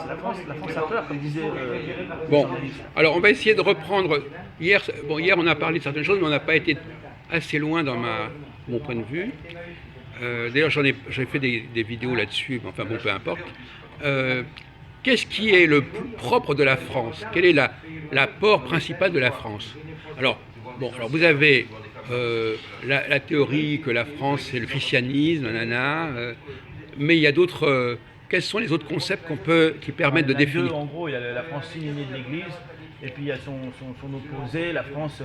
La France a peur, comme disait. Bon, alors on va essayer de reprendre. Hier, on a parlé de certaines choses, mais on n'a pas été assez loin dans mon point de vue. D'ailleurs, j'ai fait des vidéos là-dessus, mais enfin bon, peu importe. Qu'est-ce qui est le propre de la France? Quel est l'apport principal de la France? Alors, alors vous avez la théorie que la France c'est le christianisme, nanana, mais il y a d'autres. Quels sont les autres concepts qui permettent de définir? En gros, il y a la France signée de l'Église, et puis il y a son opposé, la France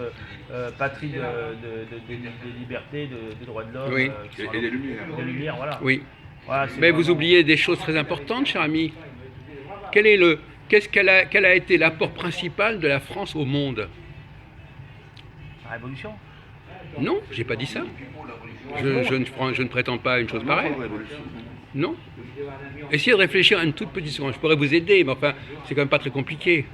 patrie des libertés, des droits de l'homme, oui. Et des Lumières. Des Lumières, voilà. Oui. Voilà, Mais vous oubliez des choses très importantes, cher ami. Quel a été l'apport principal de la France au monde? La Révolution. Non, j'ai pas dit ça. Je ne prétends pas à une chose pareille. Non. Essayez de réfléchir à une toute petite seconde. Je pourrais vous aider, mais enfin, c'est quand même pas très compliqué.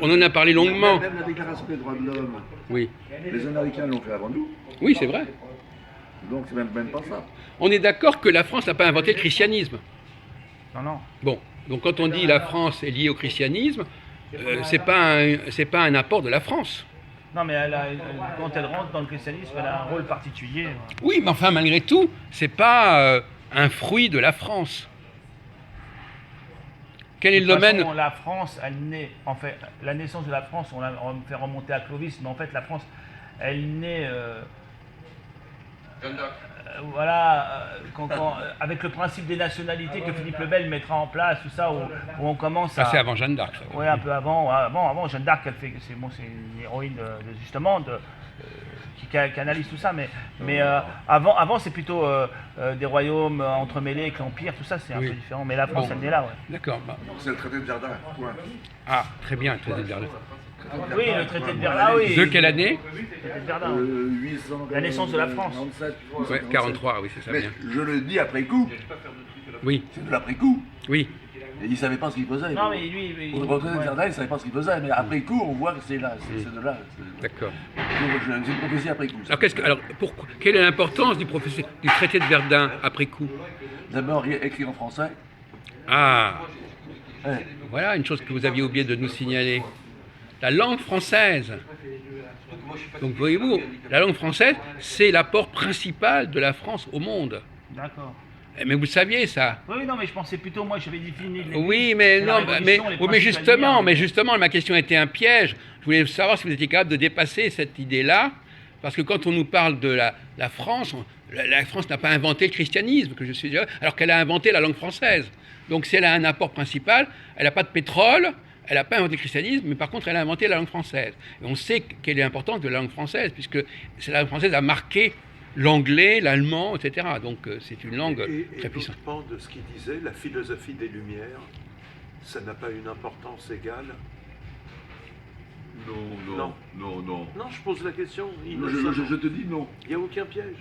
On en a parlé longuement. Même la Déclaration des droits de l'homme, Oui. les Américains l'ont fait avant nous, Oui, c'est vrai. donc c'est même pas ça. On est d'accord que la France n'a pas inventé le christianisme. Non. Bon, donc quand on dit la France est liée au christianisme, c'est pas un apport de la France. Non, mais quand elle rentre dans le christianisme, elle a un rôle particulier. Oui, mais enfin, malgré tout, c'est pas un fruit de la France. Quel est le domaine? La France, elle naît. En fait, la naissance de la France, on fait remonter à Clovis, mais en fait, la France, elle naît. Avec le principe des nationalités que Philippe le Bel mettra en place, tout ça, où on commence à. Ah, c'est avant Jeanne d'Arc, ça. Oui, un peu avant. Avant Jeanne d'Arc, c'est une héroïne justement qui analyse tout ça, mais avant c'est plutôt des royaumes entremêlés avec l'Empire, tout ça c'est un peu différent, mais la France elle naît là. Ouais. D'accord. C'est le traité de Verdun, point. Ah, très bien, le traité de Verdun. Oui, le traité de Verdun, oui. De quelle année? Le traité de Verdun. 800, La naissance de la France. 47, Ouais, 43, oui, c'est ça. Mais Bien. je le dis après coup, Oui, c'est de l'après-coup. oui. Et il ne savait pas ce qu'il faisait. Non, mais lui. Pour le traité de Verdun, il ne savait pas ce qu'il faisait, mais après coup, on voit que c'est là, c'est de là. D'accord. C'est une prophétie après coup. Alors, quelle est l'importance du traité de Verdun après coup? D'abord, écrit en français. Ah, Ouais. voilà une chose que vous aviez oublié de nous signaler. La langue française. Donc, voyez-vous, la langue française, c'est l'apport principal de la France au monde. D'accord. Mais vous le saviez, ça? Oui, non, mais je pensais plutôt, moi, j'avais défini. Oui, mais non, mais justement, ma question était un piège. Je voulais savoir si vous étiez capable de dépasser cette idée-là, parce que quand on nous parle de la France, la France n'a pas inventé le christianisme, que je suis déjà, alors qu'elle a inventé la langue française. Donc, si elle a un apport principal, elle n'a pas de pétrole, elle n'a pas inventé le christianisme, mais par contre, elle a inventé la langue française. Et on sait quelle est l'importance de la langue française, puisque la langue française a marqué l'anglais, l'allemand, etc. Donc c'est une langue très puissante. Et l'autre pan de ce qu'il disait, la philosophie des Lumières, ça n'a pas une importance égale? Non. Non, je pose la question. Je te dis non. Il n'y a aucun piège.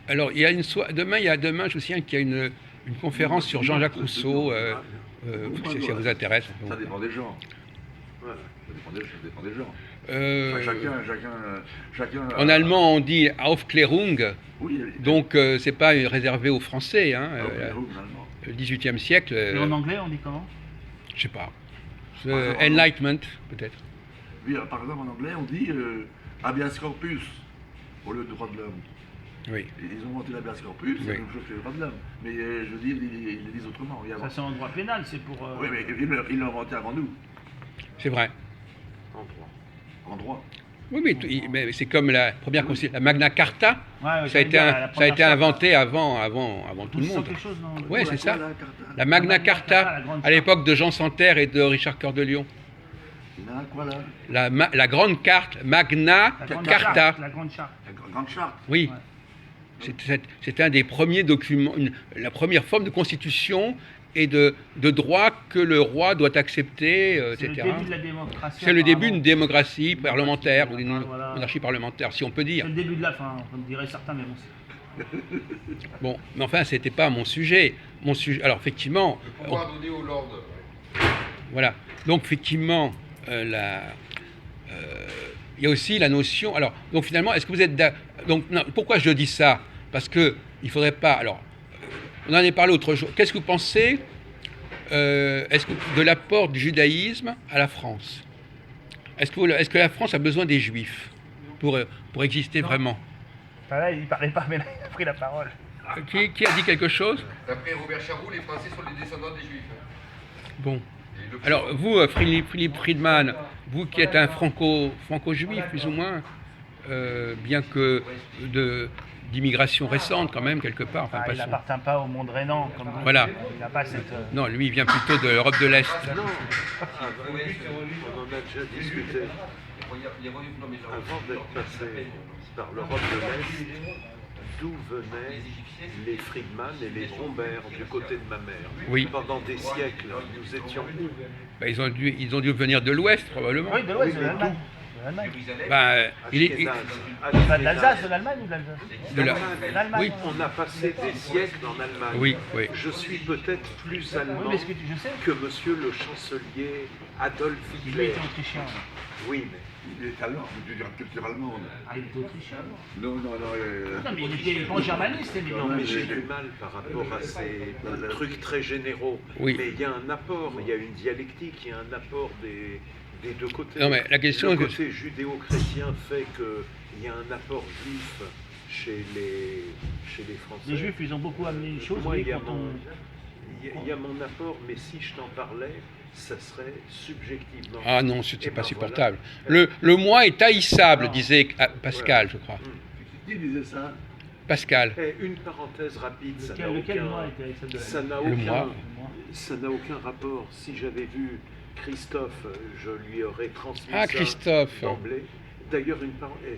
Alors, il y a demain, je vous souviens qu'il y a une conférence sur Jean-Jacques Rousseau, si ça vous intéresse. Ça dépend des gens. Ouais. Ça dépend des gens. Euh, Chacun. En allemand, on dit Aufklärung, Oui, donc c'est pas réservé aux Français. Hein, le XVIIIe siècle. Et en anglais, on dit comment? Je sais pas. Enlightenment, peut-être. Oui, par exemple, en anglais, on dit habeas corpus au lieu de droit de l'homme. Oui. Ils ont inventé l'habeas corpus, c'est la même chose que le droit de l'homme. Mais je dis, ils le disent autrement. Ça, c'est en droit pénal, c'est pour. Oui, mais ils l'ont inventé avant nous, C'est vrai. En droit. en droit. Oui, mais c'est comme la première constitution, la Magna Carta, Ouais, ça a été inventé avant tout le monde. Quelque chose, non? Oui, c'est ça. La carte. La Magna La Carta, grande à l'époque de Jean Santerre et de Richard Cœur de Lion. Là, quoi là? La grande carte, Magna La grande Carta. charte, la grande charte. La grande charte. Oui. Ouais. C'est un des premiers documents, la première forme de constitution et de droit que le roi doit accepter, C'est le etc. début de la démocratie. C'est le début d'une apparemment. démocratie parlementaire, ou d'une Voilà. monarchie parlementaire, si on peut dire. C'est le début de la fin, comme diraient certains, mais bon. Bon, mais enfin, c'était pas mon sujet. Alors, effectivement, Donné au Lord. voilà. Donc, effectivement, il y a aussi la notion. Alors, donc finalement, est-ce que vous êtes donc non, pourquoi je dis ça? Parce que il faudrait pas. Alors, on en a parlé autre jour. Qu'est-ce que vous pensez de l'apport du judaïsme à la France. Est-ce que la France a besoin des Juifs pour exister vraiment? Enfin, là, il parlait pas, mais là, il a pris la parole. Qui a dit quelque chose? D'après Robert Charroux, les Français sont les descendants des Juifs. Bon. Et le- Alors, vous, Philippe Friedman, vous qui êtes un franco-juif, plus ou moins, bien que d'immigration récente, quand même, quelque part. Enfin, Ah, il passons. n'appartient pas au monde rhénan, comme vous. Voilà. Il n'a pas cette. Non, lui, il vient plutôt de l'Europe de l'Est. Non, on en a déjà discuté. Avant d'être passé par l'Europe de l'Est, d'où venaient les Friedman et les Brombert du côté de ma mère. Oui. Pendant des siècles, nous étions où? Ben, ils ont dû venir de l'Ouest, probablement. Oui, de l'Ouest, Oui, de mais l'Allemagne. De l'Allemagne. Ben, Pas de l'Alsace, de l'Allemagne ou de l'Alsace? de la- L'Allemagne. Oui. On a passé des siècles en Allemagne. Oui, oui. Je suis peut-être plus allemand Oui, mais je sais. que monsieur le chancelier Adolf Il Hitler. était autrichien. Oui, mais Il est allemand, je veux dire culture allemande. Ah, il était autrichien. Non, non, non. Non, mais il était pan-germaniste, évidemment. mais j'ai du mal par rapport à ces trucs très généraux. Oui. Mais il y a un apport, il y a une dialectique, il y a un apport des deux côtés. Non, mais la question Le est que- côté judéo-chrétien fait qu'il y a un apport juif chez les Français. Les Juifs, ils ont beaucoup amené une chose. Moi, Oui, il y a quand mon- on. il y a mon apport, mais si je t'en parlais, ça serait subjectivement. Ah non, c'est Eh pas ben supportable. voilà. Le moi est haïssable, disait Pascal, je crois. Qui disait ça? Pascal. Eh, une parenthèse rapide, ça n'a Lequel aucun, mois était celle de la ça n'a Le aucun, mois. ça n'a aucun rapport. Si j'avais vu Christophe, je lui aurais transmis Ah, ça Christophe. d'emblée. D'ailleurs,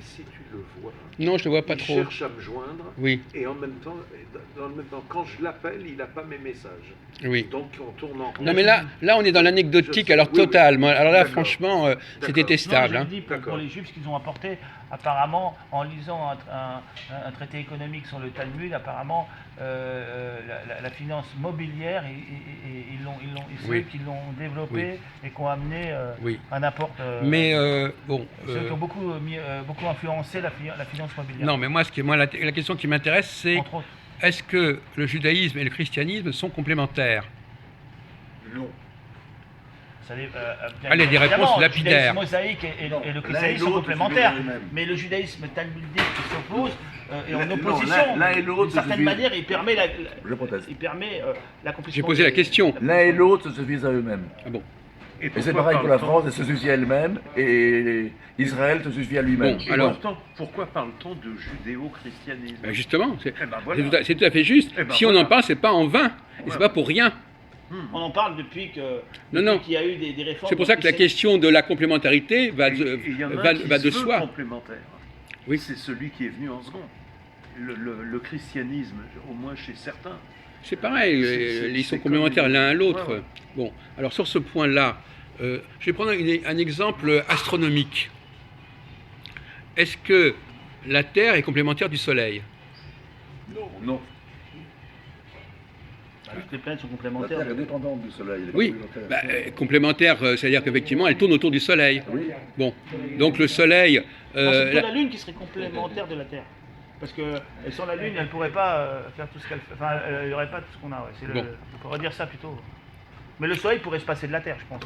si tu le vois, Non, je le vois pas il trop. cherche à me joindre, Oui, et en même temps, dans le même temps, quand je l'appelle, il n'a pas mes messages. oui. Donc on tourne en rond. Non, mais là on est dans l'anecdotique, Je sais, alors oui, oui. totale. Moi, alors là, D'accord. franchement, c'est D'accord. détestable. Non, Hein. je le dis pour D'accord. les Juifs, ce qu'ils ont apporté, apparemment, en lisant un traité économique sur le Talmud, apparemment, la finance mobilière, c'est Oui. eux qui l'ont développée et qui ont amené Oui. un apport. Mais bon. Ceux qui ont beaucoup influencé la finance mobilière. Non, mais moi, la question qui m'intéresse, c'est Entre autres. est-ce que le judaïsme et le christianisme sont complémentaires? Non. Ça, bien Allez, des évidemment, réponses le lapidaires. judaïsme mosaïque et Non, le l'un et christianisme sont l'autre, complémentaires. c'est eux-mêmes. Mais le judaïsme talmudique qui s'oppose est en L'un- non, opposition. l'un et l'autre, D'une certaine c'est- manière, il permet Je proteste. l'accomplissement. J'ai posé la question. L'un et l'autre se suffisent à eux-mêmes. Ah bon. Et c'est pareil pour la France, elle se suffit à elle-même, et Israël se suffit à lui-même. Bon, alors, Pourquoi parle-t-on de judéo-christianisme? ben justement, c'est Eh ben voilà. c'est tout à fait juste. Eh ben Si on en voilà. parle, c'est pas en vain. Et c'est pas pour rien. On en parle depuis Non. qu'il y a eu des réformes. C'est pour ça que la question de la complémentarité va de soi. Complémentaire. Oui. C'est celui qui est venu en second. Le christianisme, au moins chez certains. C'est pareil, ils sont complémentaires l'un à l'autre. Ouais, ouais. Bon, alors sur ce point-là, je vais prendre un exemple astronomique. Est-ce que la Terre est complémentaire du Soleil? Non. Toutes les planètes sont La complémentaires. Terre est dépendante du Soleil. elle est Oui, complémentaire. complémentaire, c'est-à-dire qu'effectivement, elle tourne autour du Soleil. Oui. Bon, donc le Soleil... Non, c'est plutôt la- la Lune qui serait complémentaire de la Terre. Parce que sans la Lune, elle ne pourrait pas faire tout ce qu'elle fait. Enfin, il n'y aurait pas tout ce qu'on a. Ouais. Bon. On pourrait dire ça plutôt. Mais le Soleil pourrait se passer de la Terre, je pense.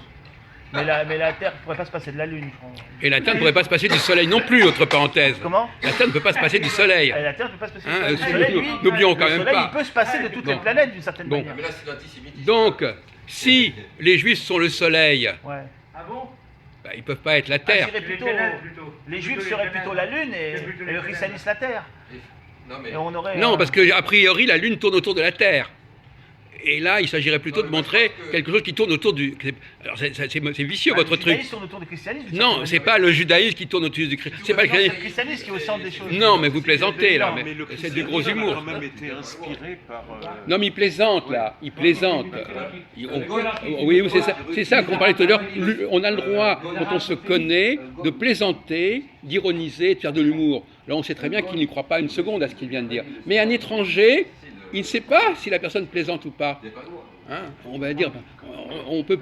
Mais la Terre ne pourrait pas se passer de la Lune, je pense. Et la Terre ne pourrait pas se passer du Soleil non plus, autre parenthèse. Comment La Terre ne peut pas se passer du Soleil. La Terre ne peut pas se passer Hein, du Soleil. Le Soleil, lui, n'oublions quand le même Soleil, pas. il peut se passer de toutes les Bon. planètes d'une certaine Bon. manière. Mais là, c'est l'antisémitisme. Donc, si les Juifs sont le Soleil, Ouais. bah, ils ne peuvent pas être la Ah, Terre. je dirais plutôt, les Juifs seraient plutôt la Lune et le christianisme la Terre. Non, mais Et on aurait. Non, parce que a priori, la Lune tourne autour de la Terre. Et là, il s'agirait plutôt de montrer quelque chose qui tourne autour du... Alors, c'est vicieux, votre Le truc. judaïsme tourne autour du christianisme. d'une Non, certaine c'est manière. pas le judaïsme qui tourne autour du christianisme. C'est pas le Non, c'est le christianisme. christianisme qui est au centre des choses. Non, mais vous plaisantez, là. Non, Mais le c'est du gros christianisme a humour. quand même été inspiré par. Non, mais il plaisante, là. Il plaisante. Oui, c'est ça qu'on parlait tout à l'heure. On a le droit, quand on se connaît, de plaisanter, d'ironiser, de faire de l'humour. Là, on sait très bien qu'il n'y croit pas une seconde à ce qu'il vient de dire. Mais un étranger, il ne sait pas si la personne plaisante ou pas. Hein, on va dire, on peut,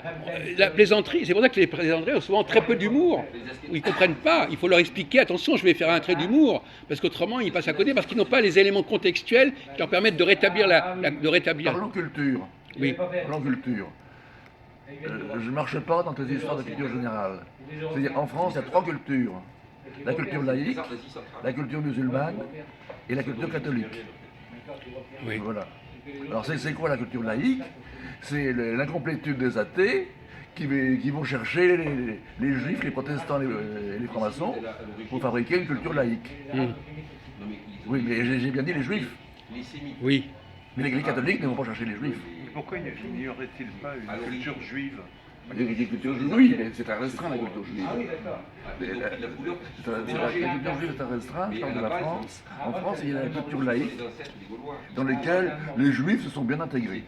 la plaisanterie, c'est pour ça que les plaisanteries ont souvent très peu d'humour. Ils ne comprennent pas. Il faut leur expliquer, attention, je vais faire un trait d'humour, parce qu'autrement, ils passent à côté, parce qu'ils n'ont pas les éléments contextuels qui leur permettent de rétablir Parlons culture. Oui. Parlons culture. je ne marche pas dans tes histoires de culture générale. C'est-à-dire, en France, il y a 3 cultures. La culture laïque, la culture musulmane et la culture catholique. Oui. Voilà. Alors, c'est quoi la culture laïque? C'est l'incomplétude des athées qui vont chercher les juifs, les protestants et les francs-maçons pour fabriquer une culture laïque. Oui, mais j'ai bien dit les juifs. Oui. Mais les catholiques ne vont pas chercher les juifs. Pourquoi n'y aurait-il pas une culture juive? Les cultures juives, oui, mais c'est très restreint la culture juive. La culture juive est très restreinte, je parle de la France. En France, il y a la culture laïque dans laquelle les juifs se sont bien intégrés.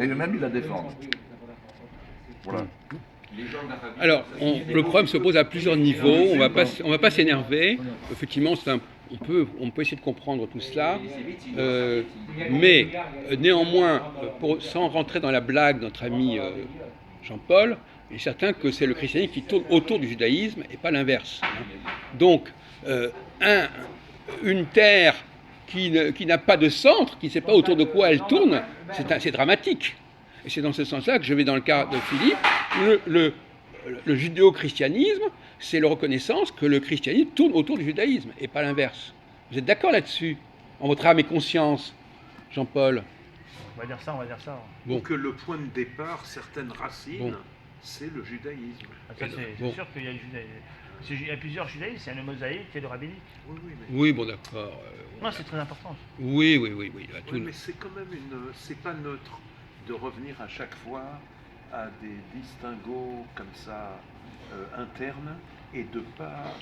Et eux-mêmes, ils la défendent. Voilà. Alors, le problème se pose à plusieurs niveaux. On va pas s'énerver. Effectivement, on peut essayer de comprendre tout cela. Mais néanmoins, sans rentrer dans la blague de notre ami Jean-Paul, il est certain que c'est le christianisme qui tourne autour du judaïsme et pas l'inverse. Donc, une terre qui n'a pas de centre, qui ne sait pas autour de quoi elle tourne, c'est dramatique. Et c'est dans ce sens-là que je vais dans le cas de Philippe. Le judéo-christianisme, c'est la reconnaissance que le christianisme tourne autour du judaïsme et pas l'inverse. Vous êtes d'accord là-dessus, en votre âme et conscience, Jean-Paul? On va dire ça, on va dire ça. Bon. Donc le point de départ, certaines racines, Bon. c'est le judaïsme. Ça, c'est Bon. sûr qu'il y a le judaïsme. Il y a plusieurs judaïsmes, il y a le mosaïque et le rabbinique. Oui, mais, Oui, bon, d'accord. Non, c'est très important. Oui. À tout oui, mais c'est quand même c'est pas neutre de revenir à chaque fois à des distinguos comme ça internes et de pas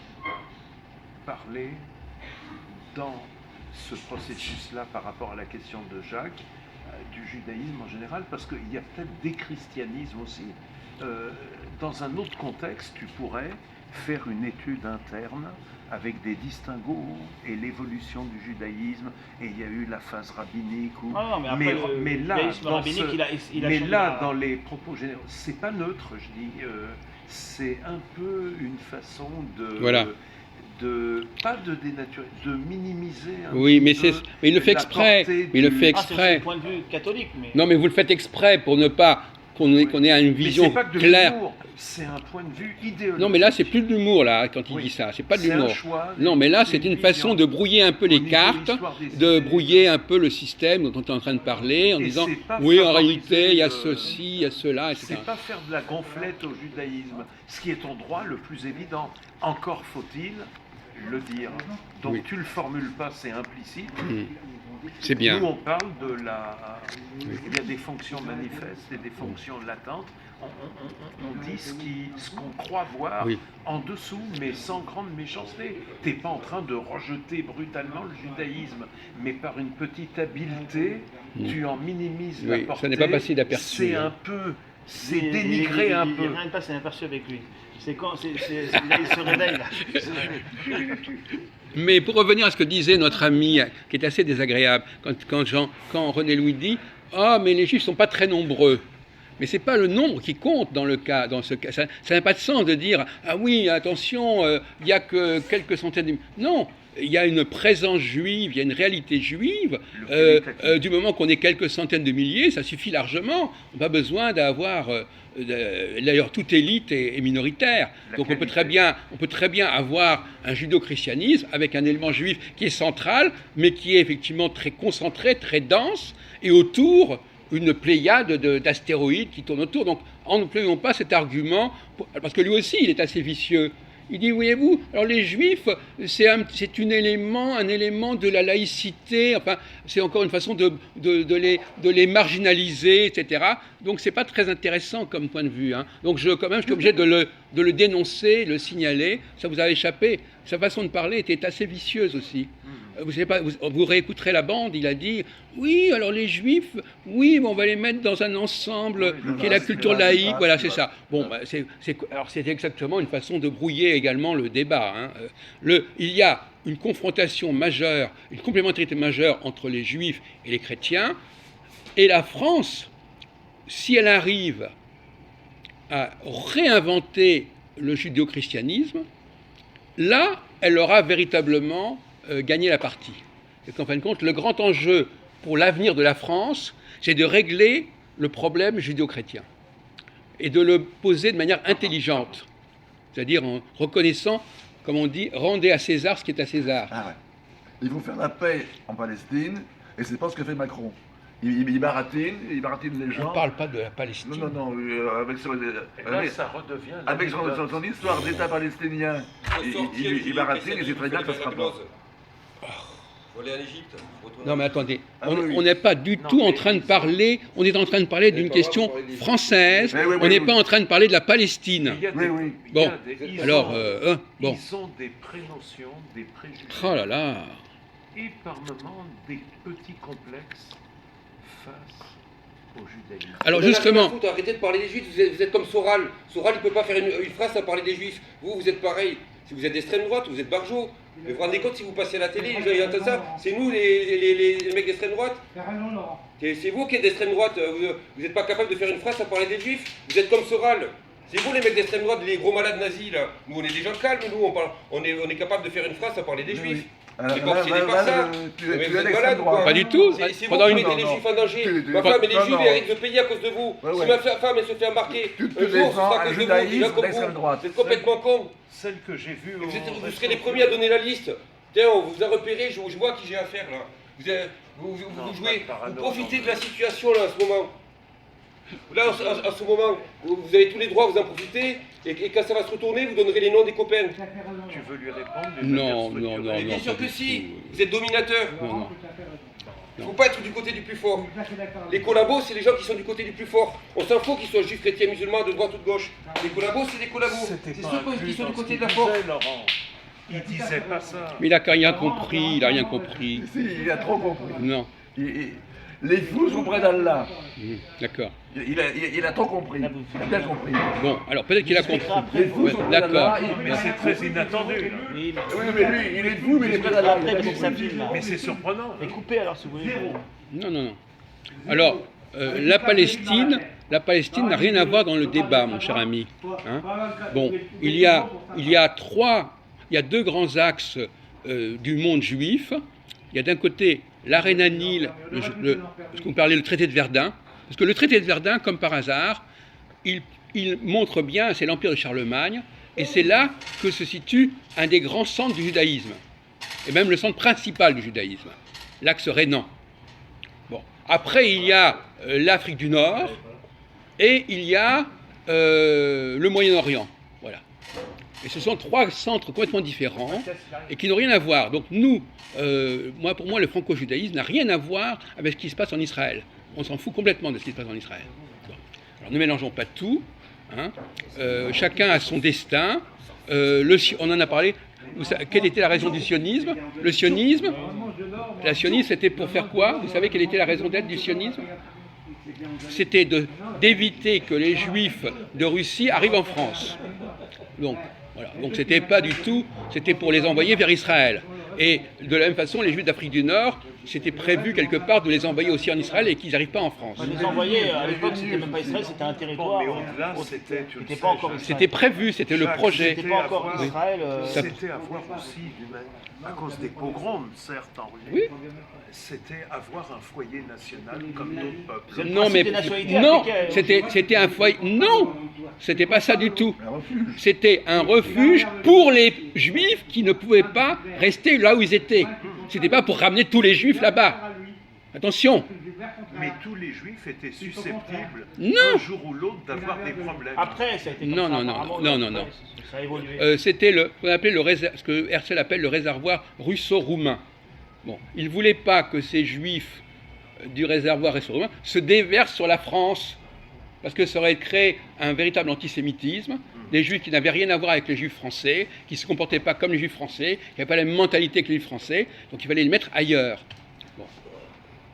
parler dans ce processus-là par rapport à la question de Jacques, du judaïsme en général, parce qu'il y a peut-être des christianismes aussi. Dans un autre contexte, tu pourrais faire une étude interne avec des distinguos et l'évolution du judaïsme, et il y a eu la phase rabbinique. Non, mais après, mais là, judaïsme rabbinique, il a mais changé là la- dans les propos généraux, c'est pas neutre, je dis. C'est un peu une façon de... Voilà. Pas de dénaturer, de minimiser un Oui, mais, petit peu mais il le fait la exprès. portée Il le du- fait Ah, c'est exprès. le point de vue catholique, mais... Non, mais vous le faites exprès pour ne pas qu'on ait une Mais vision c'est pas que de claire. l'humour, c'est un point de vue idéologique. Non, mais là, c'est plus de l'humour, là, quand il Oui. dit ça. C'est pas de C'est un l'humour. choix, Non, mais là, c'est une une façon de vision. brouiller un peu Au les niveau cartes, histoire des de idées, brouiller un peu le système dont on est en train de parler, en Et disant c'est pas oui, en favoriser réalité, il y a le- ceci, il y a cela, etc. C'est pas faire de la gonflette au judaïsme, ce qui est ton droit le plus évident. Encore faut-il le dire. Donc Oui. tu le formules pas, c'est implicite. C'est bien. Nous on parle de la... Il y a des fonctions manifestes et des fonctions latentes. On dit ce qu'on croit voir Oui. en dessous, mais sans grande méchanceté. T'es pas en train de rejeter brutalement le judaïsme, mais par une petite habileté, tu en minimises la Oui, ça portée. n'est pas passé d'aperçu, C'est hein. un peu... C'est dénigrer un Il peu. n'y a rien de passé inaperçu avec lui. C'est quand là, il se réveille, là. Mais pour revenir à ce que disait notre ami, qui est assez désagréable, quand René Louis dit « Ah, mais les Juifs ne sont pas très nombreux ». Mais ce n'est pas le nombre qui compte dans ce cas. Ça n'a pas de sens de dire « Ah oui, attention, il n'y a que quelques centaines de... » Non, il y a une présence juive, il y a une réalité juive. Du moment qu'on est quelques centaines de milliers, ça suffit largement. On n'a pas besoin d'avoir... D'ailleurs, toute élite est minoritaire. Donc on peut très bien avoir un judéo-christianisme avec un élément juif qui est central, mais qui est effectivement très concentré, très dense, et autour une pléiade d'astéroïdes qui tournent autour. Donc n'employons pas cet argument, parce que lui aussi il est assez vicieux. Il dit, voyez-vous, alors les Juifs, c'est un élément de la laïcité, enfin, c'est encore une façon de les marginaliser, etc. Donc, c'est pas très intéressant comme point de vue. Hein. Donc, je suis obligé de le dénoncer, le signaler. Ça vous a échappé. Sa façon de parler était assez vicieuse aussi. Vous savez pas, vous réécouterez la bande, il a dit, oui, alors les Juifs, oui, mais on va les mettre dans un ensemble qui est la culture laïque, voilà, c'est ça. Bon, bah, alors c'est exactement une façon de brouiller également le débat. Hein. Il y a une confrontation majeure, une complémentarité majeure entre les Juifs et les chrétiens, et la France, si elle arrive à réinventer le judéo-christianisme, là, elle aura véritablement gagné la partie. Et qu'en fin de compte, le grand enjeu pour l'avenir de la France, c'est de régler le problème judéo-chrétien. et de le poser de manière intelligente. C'est-à-dire en reconnaissant, comme on dit, rendez à César ce qui est à César. Ah ouais. Il faut faire la paix en Palestine, et c'est pas ce que fait Macron. Il baratine les On gens. ne parle pas de la Palestine. Non, avec Ça redevient avec l'anecdote. son histoire d'État palestinien, il baratine et c'est très bien que ça se rapporte. Faut aller en Égypte. Non mais attendez, Ah on oui. n'est pas du tout en train de parler, on est en train de parler d'une question française, Oui, on n'est pas en train de parler de la Palestine. Il y a Oui, des- oui. il y Bon, a des- ils alors, ont- bon, Ils ont des prénotions, des préjugés oh là là, et par moments des petits complexes face au judaïsme. alors Vous en avez rien à justement, foutre, arrêtez de parler des juifs, vous êtes comme Soral. Soral, il ne peut pas faire une phrase sans parler des juifs. Vous êtes pareil. Si vous êtes d'extrême droite, vous êtes Barjot. Mais vous vous rendez compte, si vous passez à la télé, les gens ils entendent ça, c'est nous les mecs d'extrême droite. C'est vous qui êtes d'extrême droite, vous n'êtes pas capable de faire une phrase sans parler des juifs. Vous êtes comme Soral. C'est vous les mecs d'extrême droite, les gros malades nazis là. Nous on est des gens calmes, nous on est capable de faire une phrase sans parler des juifs. Mais bon, c'est pas ça. Tu Mais es vous êtes d'extrême malade ou quoi droite. pas du tout. C'est vous Pendant qui une- mettez les Non, juifs en danger. Tu- Ma femme et les non, juifs non. ils risquent de payer à cause de vous. Ouais, Si ouais. ma femme elle se fait embarquer, Tu un jour ce défends sera à un cause de vous, des gens judaïsme comme d'extrême vous. droite. Vous êtes complètement con. Celle que j'ai vue Vous serez les premiers à donner la liste. Tiens, on vous a repéré, je vois qui j'ai affaire là. Vous Non, jouez, pas de parano, vous profitez non. de la situation là en ce moment. Là, en ce moment, vous avez tous les droits, vous en profitez, et quand ça va se retourner, vous donnerez les noms des copains. Tu veux lui répondre Non, d'une manière non, structurée. Mais bien pas sûr que du si, tout. vous êtes dominateur. Non, non. Il ne faut pas être du côté du plus fort. Les collabos, c'est les gens qui sont du côté du plus fort. On s'en fout qu'ils soient juifs, chrétiens, musulmans, de droite ou de gauche. Les collabos, c'est des collabos. C'était C'est pas ceux inclus qui sont dans du ce côté qu'il de la force. disait, Laurent. Il disait pas ça. Mais il a rien compris, il a rien compris. Si, il a trop compris. Non, Les fous sont près d'Allah. d'accord. Il a trop compris. Il a bien compris. Bon, alors peut-être qu'il a compris. Les fous Ouais, sont près d'Allah. d'accord. Mais c'est très inattendu. là. Oui, mais Oui, mais lui, il est fou, mais il est près d'Allah. après, il faut que ça file, là. Mais c'est surprenant. Mais coupez alors si vous voulez. Non, non, non. Alors, la Palestine n'a rien à voir dans le débat, mon cher ami. Hein. Bon, il y a deux grands axes du monde juif. Il y a d'un côté la Rhénanie, ce qu'on parlait le traité de Verdun, parce que le traité de Verdun, comme par hasard, il montre bien, c'est l'empire de Charlemagne, et c'est là que se situe un des grands centres du judaïsme, et même le centre principal du judaïsme, l'axe rhénan. Bon. Après, il y a l'Afrique du Nord, et il y a le Moyen-Orient. Voilà. Et ce sont trois centres complètement différents et qui n'ont rien à voir. Donc nous, pour moi, le franco-judaïsme n'a rien à voir avec ce qui se passe en Israël. On s'en fout complètement de ce qui se passe en Israël. Bon. Alors ne mélangeons pas tout. Hein. Chacun a son destin. On en a parlé. Quelle était la raison du sionisme? Le sionisme, c'était pour faire quoi? Vous savez quelle était la raison d'être du sionisme? C'était d'éviter que les juifs de Russie arrivent en France. Donc, voilà. Donc c'était pas du tout, c'était pour les envoyer vers Israël. Et de la même façon, les juifs d'Afrique du Nord, c'était prévu quelque part de les envoyer aussi en Israël et qu'ils n'arrivent pas en France. Les envoyer, à l'époque, c'était même pas Israël, c'était un territoire. Bon, mais au-delà, c'était, tu le C'était sais, pas encore Jacques, Israël. C'était prévu, c'était le Jacques, projet. C'était pas encore Oui. Israël. C'était avoir aussi, à cause des pogroms, certes, en Russie, Oui. c'était avoir un foyer national comme d'autres peuples. Non, mais principe des nationalités non, africaines. c'était un foyer. Non, c'était pas ça du tout. Un refuge. C'était un refuge pour les juifs qui ne pouvaient pas rester là où ils étaient. C'était pas pour ramener tous les juifs là-bas. Attention. Mais tous les juifs étaient susceptibles, Non. un jour ou l'autre, d'avoir des problèmes. Après, ça a été comme Non, ça, non, non, apparemment, non, après, non, non. Ça a évolué. C'était ce qu'on appelait ce que Herzl appelle le réservoir russo-roumain. Bon, il ne voulait pas que ces juifs du réservoir russo-roumain se déversent sur la France, parce que ça aurait créé un véritable antisémitisme, des juifs qui n'avaient rien à voir avec les juifs français, qui ne se comportaient pas comme les juifs français, qui n'avaient pas la même mentalité que les juifs français, donc il fallait les mettre ailleurs. Bon.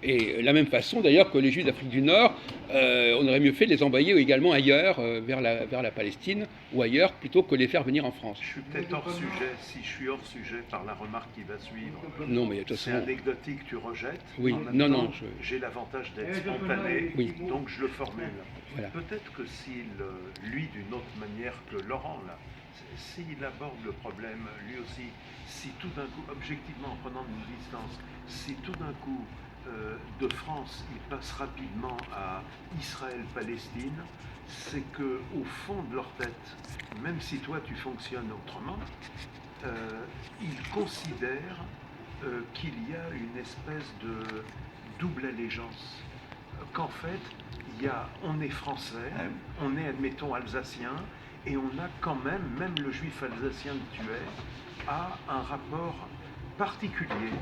Et de la même façon d'ailleurs que les juifs d'Afrique du Nord, on aurait mieux fait de les envoyer également ailleurs, vers la Palestine ou ailleurs, plutôt que de les faire venir en France. Je suis peut-être hors sujet, si je suis hors sujet par la remarque qui va suivre. Non, mais de toute C'est façon, anecdotique, tu rejettes. Oui, En même non, temps, non, j'ai l'avantage d'être spontané, Oui. donc je le formule. Voilà. Peut-être que s'il, lui, d'une autre manière que Laurent, là, s'il aborde le problème, lui aussi, si tout d'un coup, objectivement en prenant une distance, si tout d'un coup, de France, il passe rapidement à Israël-Palestine, c'est que au fond de leur tête, même si toi tu fonctionnes autrement, ils considèrent qu'il y a une espèce de double allégeance. Qu'en fait, on est français, on est, admettons, alsacien, et on a quand même le juif alsacien que tu es, a un rapport particulier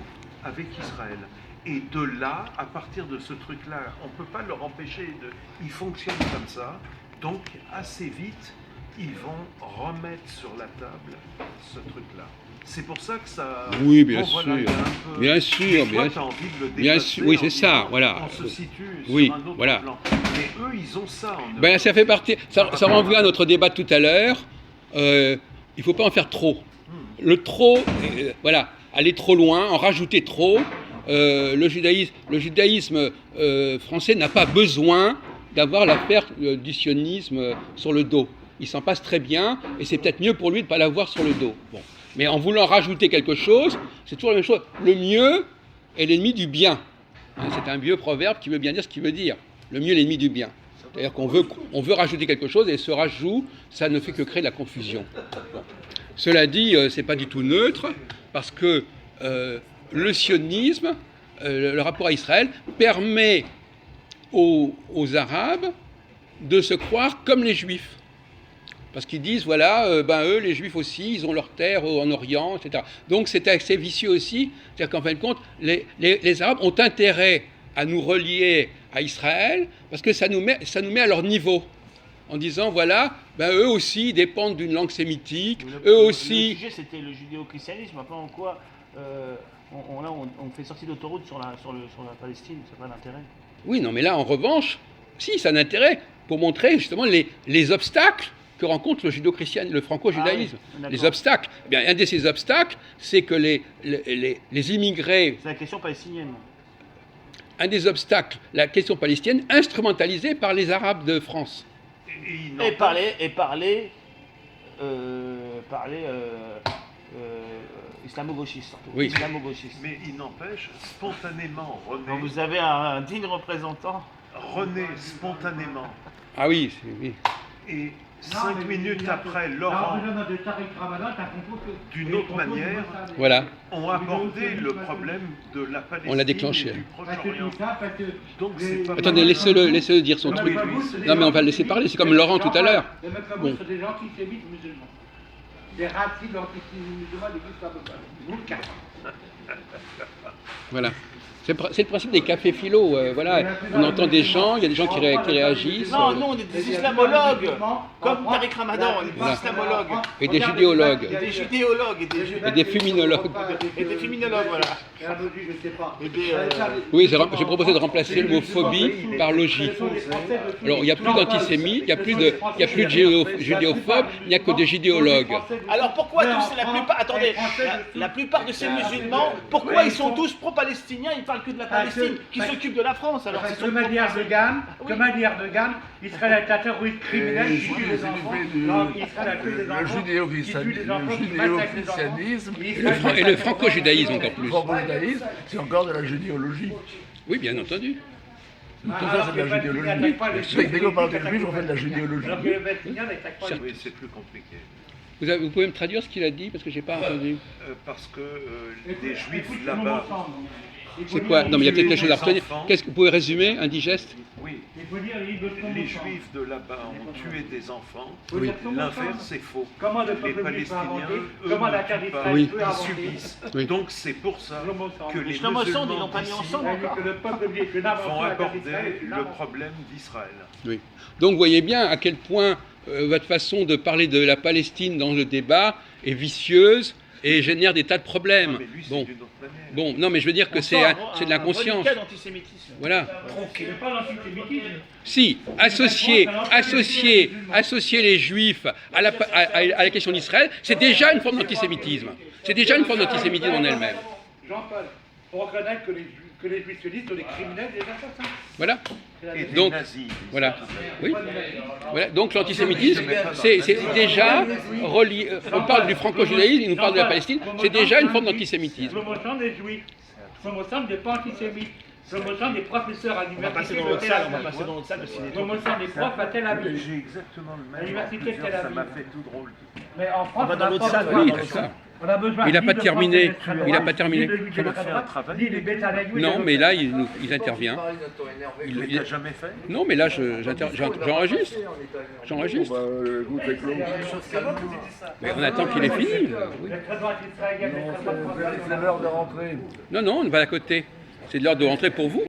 avec Israël. Et de là, à partir de ce truc-là, on ne peut pas leur empêcher ils fonctionnent comme ça, donc assez vite, ils vont remettre sur la table ce truc-là. C'est pour ça que ça... Oui, bien sûr. Voilà, il y a un peu... Bien sûr, Des fois, bien t'as envie de le bien dépasser sûr, oui, en c'est ça, disant, voilà. On se situe Oui, sur un autre voilà. plan. Mais eux, ils ont ça en eux. Ben, ça fait partie, ça renvoie à notre débat de tout à l'heure. Il ne faut pas en faire trop. Le trop, voilà, aller trop loin, en rajouter trop. Le judaïsme français n'a pas besoin d'avoir l'affaire du sionisme sur le dos. Il s'en passe très bien et c'est peut-être mieux pour lui de ne pas l'avoir sur le dos. Bon. Mais en voulant rajouter quelque chose, c'est toujours la même chose. Le mieux est l'ennemi du bien. Hein, c'est un vieux proverbe qui veut bien dire ce qu'il veut dire. Le mieux est l'ennemi du bien. C'est-à-dire qu'on veut rajouter quelque chose et ce rajout, ça ne fait que créer de la confusion. Bon. Cela dit, c'est pas du tout neutre parce que le sionisme, le rapport à Israël, permet aux Arabes de se croire comme les Juifs. Parce qu'ils disent, voilà, eux, les Juifs aussi, ils ont leur terre en Orient, etc. Donc c'est assez vicieux aussi. C'est-à-dire qu'en fin de compte, les Arabes ont intérêt à nous relier à Israël parce que ça nous met à leur niveau. En disant, voilà, eux aussi ils dépendent d'une langue sémitique, eux aussi... Le sujet, c'était le judéo-christianisme. Après, en quoi on fait sortie d'autoroute sur la Palestine, ça n'a pas d'intérêt. Oui, non, mais là, en revanche, si, ça a un intérêt pour montrer justement les obstacles que rencontre le franco-judaïsme. Ah oui, les obstacles. Eh bien, un de ces obstacles, c'est que les immigrés... C'est la question palestinienne. Un des obstacles, la question palestinienne, instrumentalisée par les Arabes de France. Et parler islamo-gauchiste. Oui. Islamo-gauchiste. Mais il n'empêche, spontanément, Donc René, vous avez un digne représentant. spontanément, Ah oui, oui. et 5 minutes après, Laurent, d'une autre manière, Voilà. ont abordé le problème de la Palestine On l'a déclenché. et du Proche-Orient. Donc c'est pas Attendez, laissez-le dire son truc. Non, mais on va le laisser parler, c'est comme Laurent tout à l'heure. Bon. Des antisémites musulmans. Des racistes antisémites musulmans, des vous le cassez. Voilà. C'est le principe des cafés philo. Voilà. On entend des gens, il y a des gens qui réagissent. Non, nous on est des islamologues, comme Tariq Ramadan, on est des Voilà. islamologues. Et des judéologues. Et des judéologues. Et des féminologues. Et des féminologues, voilà. Je sais pas. Et des, Oui, j'ai proposé de remplacer le mot phobie par logie. Alors, il n'y a plus d'antisémites, il n'y a plus de judéophobes, il n'y a que des judéologues. Alors pourquoi tous, la plupart, attendez, la plupart de ces musulmans, pourquoi ils sont tous pro-palestiniens, ils parlent que de la Palestine, qui s'occupent de la France alors qu'ils sont Comme a dit Erdogan, Israël est un terroriste criminel qui tue les enfants. Non, Israël a tué des enfants. Le judéo-christianisme Et le franco-judaïsme encore le plus. franco-judaïsme, c'est encore de la généalogie. Oui, bien entendu. Tout ça, c'est de la généalogie. Dès qu'on parle des juifs, on fait de la généalogie. Alors que les Palestiniens n'attaquent pas les Oui, c'est plus compliqué. Vous pouvez me traduire ce qu'il a dit parce que j'ai pas entendu. Parce que des juifs là-bas, C'est quoi? Non, mais il y a peut-être quelque chose à retenir. Qu'est-ce que vous pouvez résumer? Un digeste? oui, Il faut dire les juifs de là-bas ont tué des enfants. Oui. L'inverse, c'est faux. Comment le Les peuple juif peut Palestiniens, inventer, eux, comment la ne terre tuent d'Israël pas, Oui. peut ils inventer. subissent. Oui. Donc c'est pour ça que les Shlomo Sand, ils l'ont pas mis musulmans ensemble d'ici C'est-à-dire que le peuple juif peut n'inventer vont la terre aborder d'Israël, le problème d'Israël. Oui. Donc, vous voyez bien à quel point votre façon de parler de la Palestine dans le débat est vicieuse et génère des tas de problèmes. Non, mais lui, c'est Bon. d'une autre manière. Bon, non, mais je veux dire que c'est de l'inconscience. Un d'antisémitisme. Voilà. C'est pas l'antisémitisme. Si, associer les juifs à la question d'Israël, c'est déjà une forme d'antisémitisme. C'est déjà une forme d'antisémitisme en elle-même. Jean-Paul, pour reconnaître que les juifs sionistes sont des criminels et des assassins. Voilà. Et des Donc, nazis. voilà. Oui. Voilà. Donc l'antisémitisme, c'est déjà relié. On parle du franco-judaïsme, il nous parle de la Palestine, c'est déjà une forme d'antisémitisme. Shlomo Sand est juif. Shlomo Sand n'est pas antisémite. Promotion des professeurs à On va passer l'université dans de l'autre Tel salle, on va Aviv. passer dans l'autre salle parce qu'il est Promotion des profs à Tel Aviv. J'ai exactement le À même. l'université de Plusieurs, Tel ça Aviv. m'a fait tout drôle. Mais en France, va dans l'autre salle, besoin- Oui, d'accord. on a besoin Il n'a ni pas de terminé. profs Il n'a pas terminé. ni de Tu vas faire un droite, travail. ni de Béthanagou, ni Non, de mais l'autre. là, il intervient. Mais t'as jamais fait? Non, mais là, j'enregistre. J'enregistre. Écoute, c'est clos. Mais on attend qu'il ait fini. Oui. L'extrême droite israélienne, l'extrême droite C'est l'heure de rentrer. Non, non, on va à côté. C'est de l'heure de rentrer pour vous.